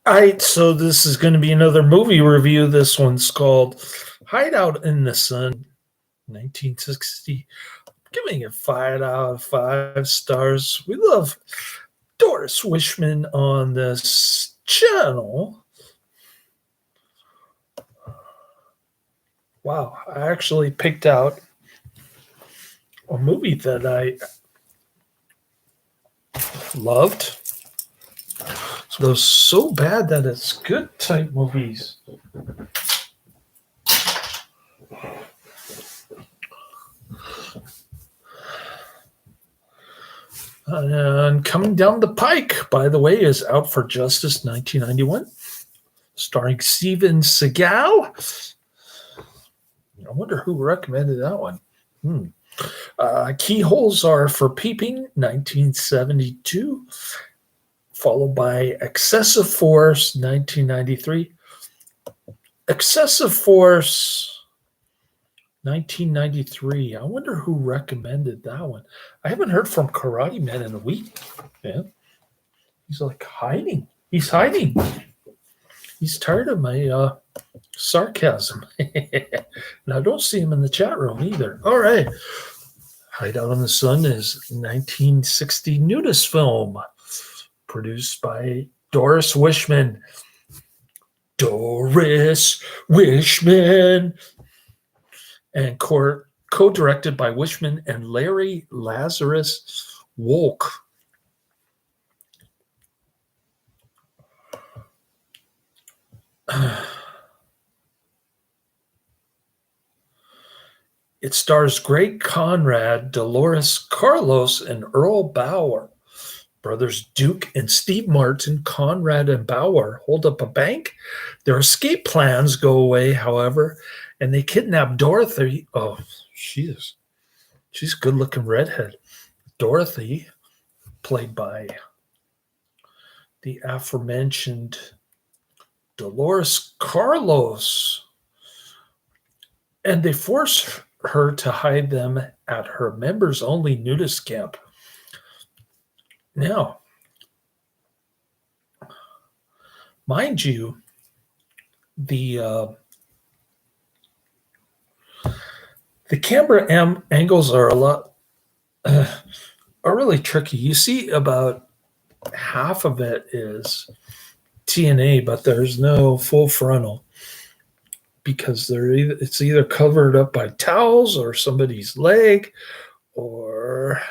Alright, so this is going to be another movie review. This one's called Hideout in the Sun, 1960. Giving it 5 out of 5 stars. We love Doris Wishman on this channel. Wow, I actually picked out a movie that I loved. So those so bad that it's good type movies. And coming down the pike, by the way, is Out for Justice 1991, starring Steven Seagal. I wonder who recommended that one. Keyholes Are for Peeping, 1972, followed by Excessive Force, 1993. Excessive Force, 1993. I wonder who recommended that one. I haven't heard from Karate Man in a week. Yeah. He's like hiding. He's hiding. He's tired of my sarcasm. And I don't see him in the chat room either. All right. Hideout in the Sun is 1960 nudist film produced by Doris Wishman. Doris Wishman. And co-directed by Wishman and Larry Lazarus Wolk. It stars Greg Conrad, Dolores Carlos, and Earl Bauer. Brothers Duke and Steve Martin, Conrad and Bauer hold up a bank. Their escape plans go away, however, and they kidnap Dorothy. Oh, she's a good-looking redhead. Dorothy, played by the aforementioned Dolores Carlos. And they force her to hide them at her members-only nudist camp. Now, mind you, the camera angles are are really tricky. You see about half of it is TNA, but there's no full frontal because it's either covered up by towels or somebody's leg or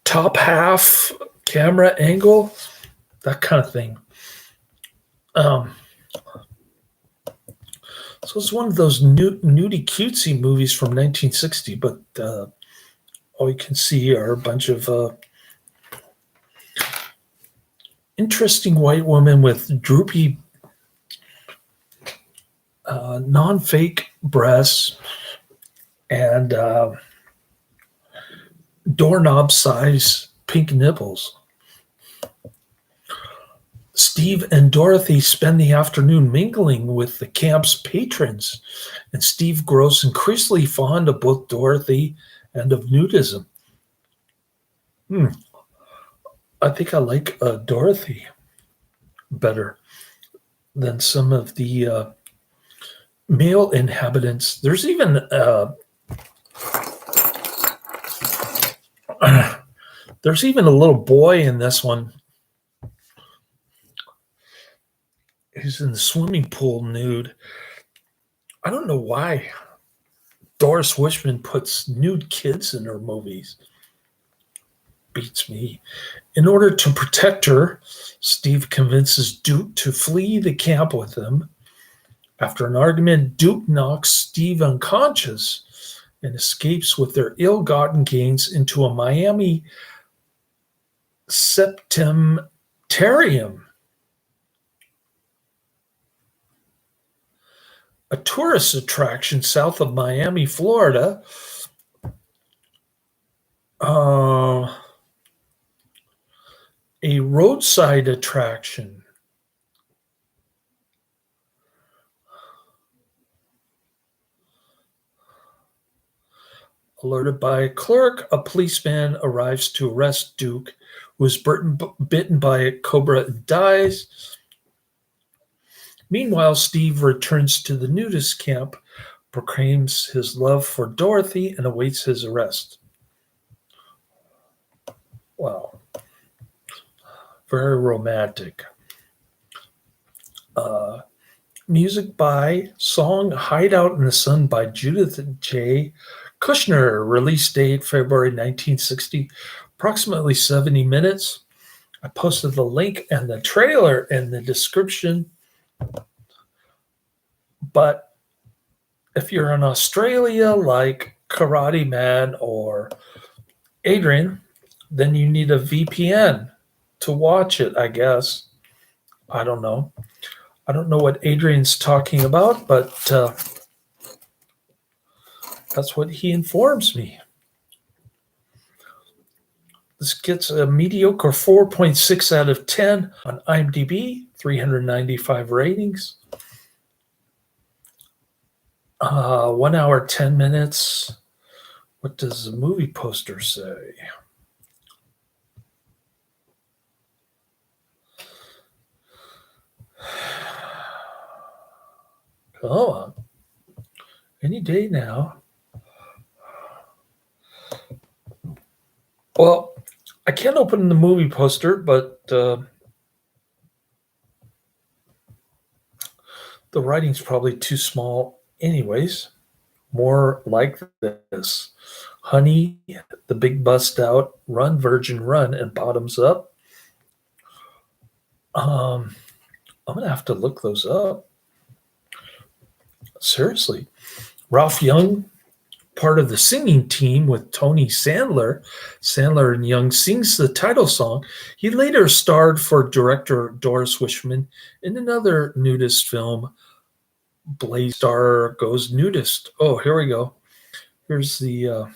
top half camera angle, that kind of thing. So it's one of those nudie cutesy movies from 1960, but all you can see are a bunch of interesting white women with droopy, non-fake breasts and doorknob-size pink nipples. Steve and Dorothy spend the afternoon mingling with the camp's patrons, and Steve grows increasingly fond of both Dorothy and of nudism. I think I like Dorothy better than some of the male inhabitants. There's even a little boy in this one who's in the swimming pool nude. I don't know why Doris Wishman puts nude kids in her movies. Beats me. In order to protect her, Steve convinces Duke to flee the camp with him. After an argument, Duke knocks Steve unconscious and escapes with their ill-gotten gains into a Miami septimentarium, a tourist attraction south of Miami, Florida. A roadside attraction. Alerted by a clerk, a policeman arrives to arrest Duke, who is bitten by a cobra and dies. Meanwhile, Steve returns to the nudist camp, proclaims his love for Dorothy, and awaits his arrest. Wow. Very romantic. Music by song Hideout in the Sun by Judith J. Kushner. Release date February 1960. Approximately 70 minutes. I posted the link and the trailer in the description. But if you're in Australia like Karate Man or Adrian, then you need a VPN to watch it, I guess. I don't know. I don't know what Adrian's talking about, but that's what he informs me. This gets a mediocre 4.6 out of 10 on IMDb, 395 ratings. 1 hour, 10 minutes. What does the movie poster say? Come on. Any day now. Well, I can't open the movie poster, but the writing's probably too small anyways. More like this. Honey, the big bust out, run, virgin, run, and bottoms up. I'm going to have to look those up. Seriously. Ralph Young, part of the singing team with Tony Sandler. Sandler and Young sings the title song. He later starred for director Doris Wishman in another nudist film, Blaze Star Goes Nudist. Oh, here we go. Here's the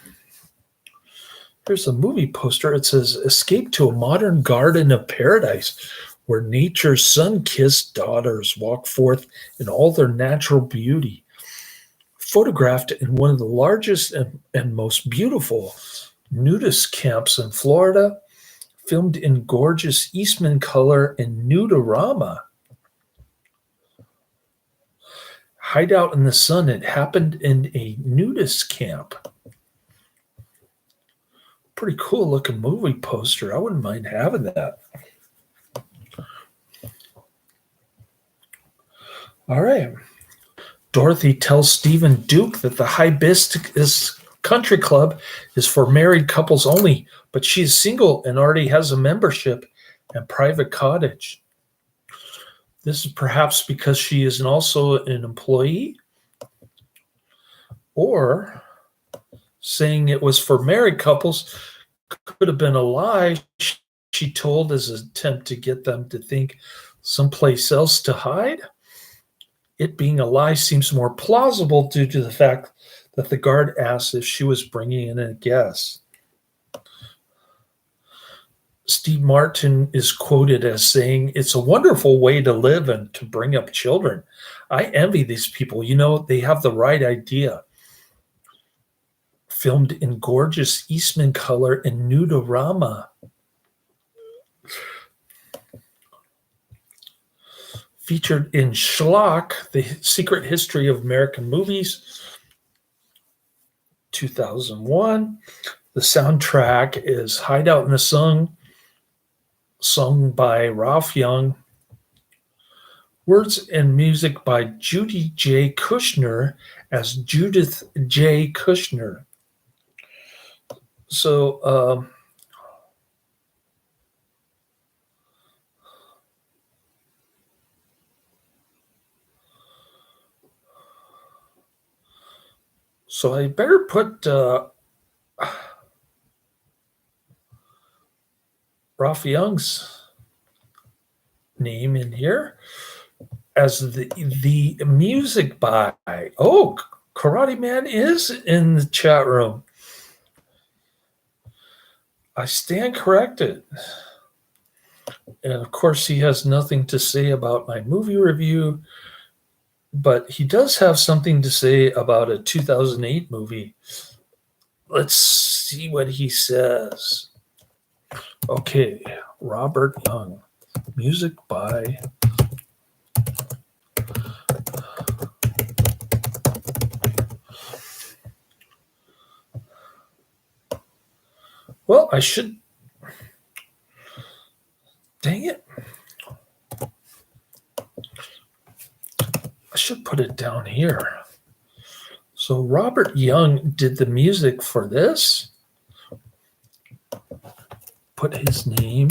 movie poster. It says, "Escape to a modern garden of paradise where nature's sun-kissed daughters walk forth in all their natural beauty. Photographed in one of the largest and most beautiful nudist camps in Florida, filmed in gorgeous Eastman color and nudorama. Hideout in the Sun. It happened in a nudist camp." Pretty cool looking movie poster. I wouldn't mind having that. All right. Dorothy tells Stephen Duke that the Hibiscus Country Club is for married couples only, but she's single and already has a membership and private cottage. This is perhaps because she is also an employee, or saying it was for married couples could have been a lie she told as an attempt to get them to think someplace else to hide. It being a lie seems more plausible due to the fact that the guard asked if she was bringing in a guest. Steve Martin is quoted as saying, "It's a wonderful way to live and to bring up children. I envy these people. You know, they have the right idea." Filmed in gorgeous Eastman color and nudorama. Featured in Schlock, The Secret History of American Movies, 2001. The soundtrack is Hideout in the Sun, sung by Ralph Young. Words and music by Judy J. Kushner as Judith J. Kushner. So, I better put Ralph Young's name in here as the music by. Oh, Karate Man is in the chat room. I stand corrected. And of course, he has nothing to say about my movie review, but he does have something to say about a 2008 movie Let's see what he says. Okay, Robert Young. Music by Well, I should. Dang it. I should put it down here. So Robert Young did the music for this. Put his name.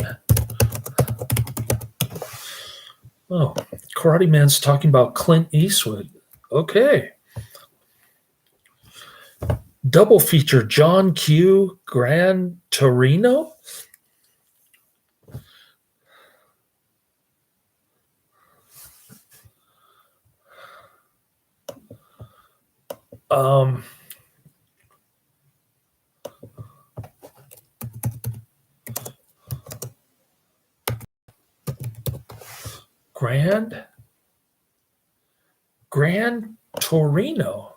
Oh, Karate Man's talking about Clint Eastwood. Okay. Double feature John Q. Gran Torino. Gran Torino.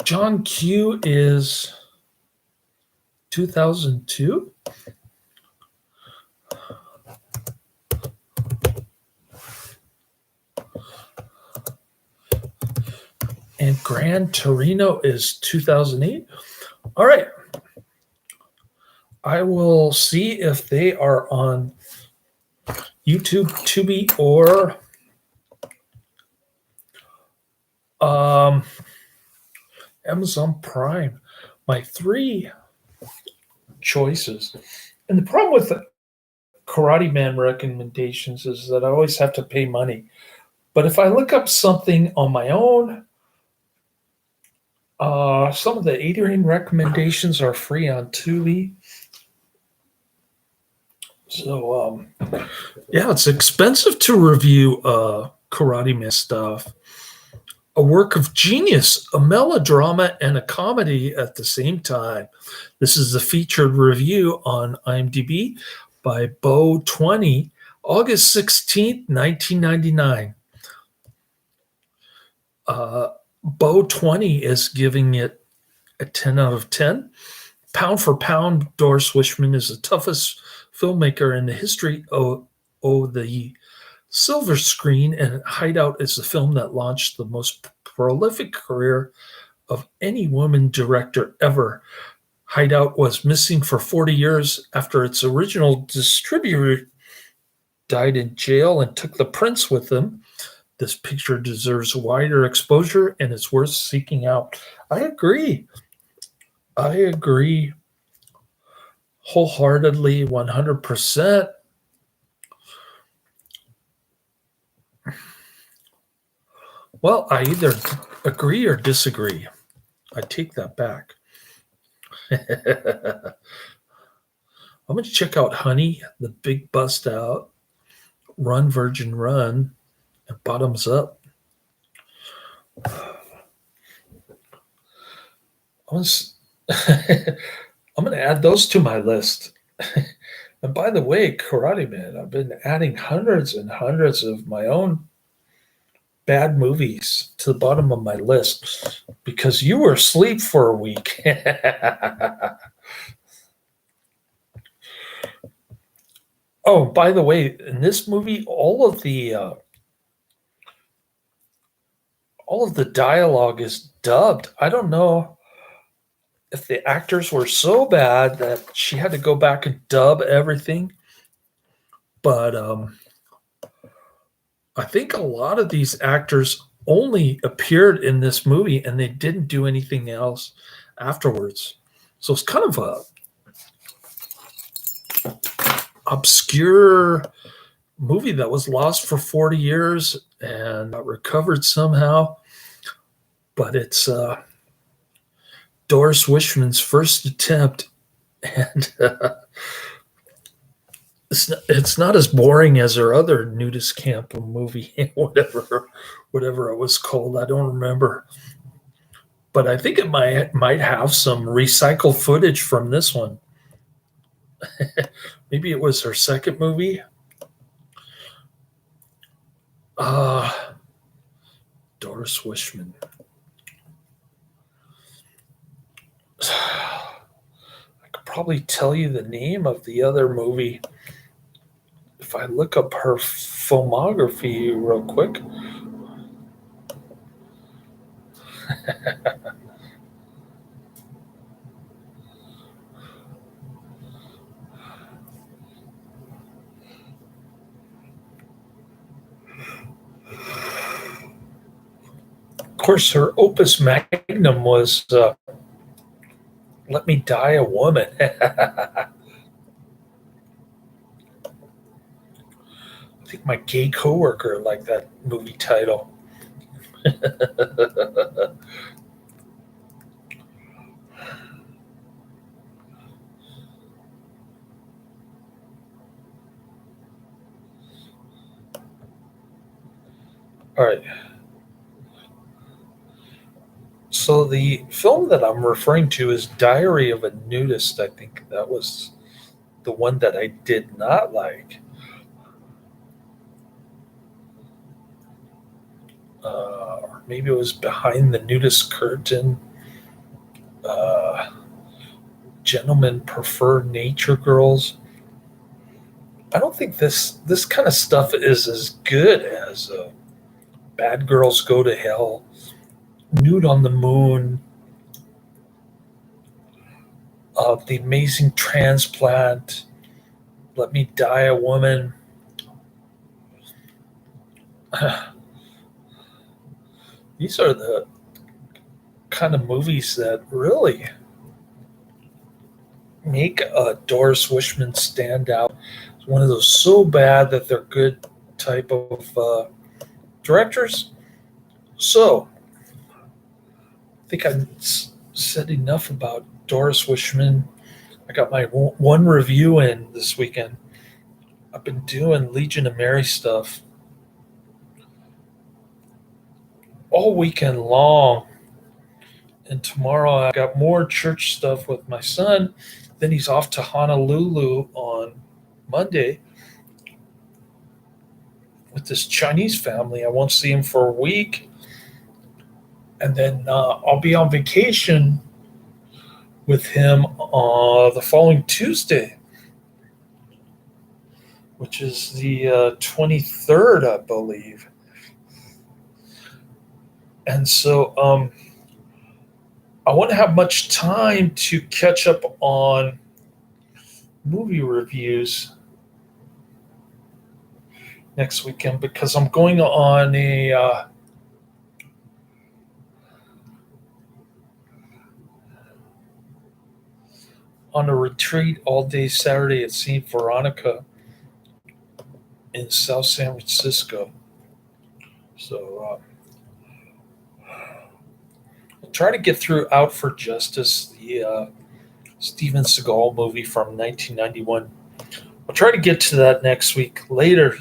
John Q is 2002. And Gran Torino is 2008. All right. I will see if they are on YouTube, Tubi, or Amazon Prime. My three choices. And the problem with the Karate Man recommendations is that I always have to pay money. But if I look up something on my own, some of the Adrian recommendations are free on Tubi. So, yeah, it's expensive to review Karate Man stuff. A work of genius, a melodrama and a comedy at the same time. This is the featured review on IMDb by Bo20, August 16th, 1999. Bo20 is giving it a 10 out of 10. Pound for pound, Doris Wishman is the toughest filmmaker in the history of the silver screen, and Hideout is the film that launched the most prolific career of any woman director ever. Hideout was missing for 40 years after its original distributor died in jail and took the prints with them. This picture deserves wider exposure and it's worth seeking out. I agree wholeheartedly, 100%. Well, I either agree or disagree. I take that back. I'm going to check out Honey, The Big Bust Out, Run, Virgin, Run, and Bottoms Up. I'm going to add those to my list. And by the way, Karate Man, I've been adding hundreds and hundreds of my own bad movies to the bottom of my list because you were asleep for a week. Oh, by the way, in this movie, all of the dialogue is dubbed. I don't know if the actors were so bad that she had to go back and dub everything, but I think a lot of these actors only appeared in this movie and they didn't do anything else afterwards. So it's kind of a obscure movie that was lost for 40 years and got recovered somehow. But it's Doris Wishman's first attempt, and it's not as boring as her other nudist camp movie, whatever it was called. I don't remember. but I think it might have some recycled footage from this one. Maybe it was her second movie. Uh, Doris Wishman. I could probably tell you the name of the other movie if I look up her filmography real quick. Of course, her opus magnum was Let Me Die a Woman. I think my gay coworker liked that movie title. All right. So the film that I'm referring to is Diary of a Nudist. I think that was the one that I did not like. Or maybe it was Behind the Nudist Curtain. Uh, Gentlemen Prefer Nature Girls. I don't think this kind of stuff is as good as Bad Girls Go to Hell, Nude on the Moon, The Amazing Transplant, Let Me Die a Woman. These are the kind of movies that really make Doris Wishman stand out. It's one of those so bad that they're good type of directors. So, I think I said enough about Doris Wishman. I got my one review in this weekend. I've been doing Legion of Mary stuff all weekend long. And tomorrow I got more church stuff with my son. Then he's off to Honolulu on Monday with this Chinese family. I won't see him for a week. And then I'll be on vacation with him the following Tuesday, which is the 23rd, I believe. And so I won't have much time to catch up on movie reviews next weekend because I'm going on a retreat all day Saturday at St. Veronica in South San Francisco. So I'll try to get through Out for Justice, the Steven Seagal movie from 1991. I'll try to get to that next week. Later.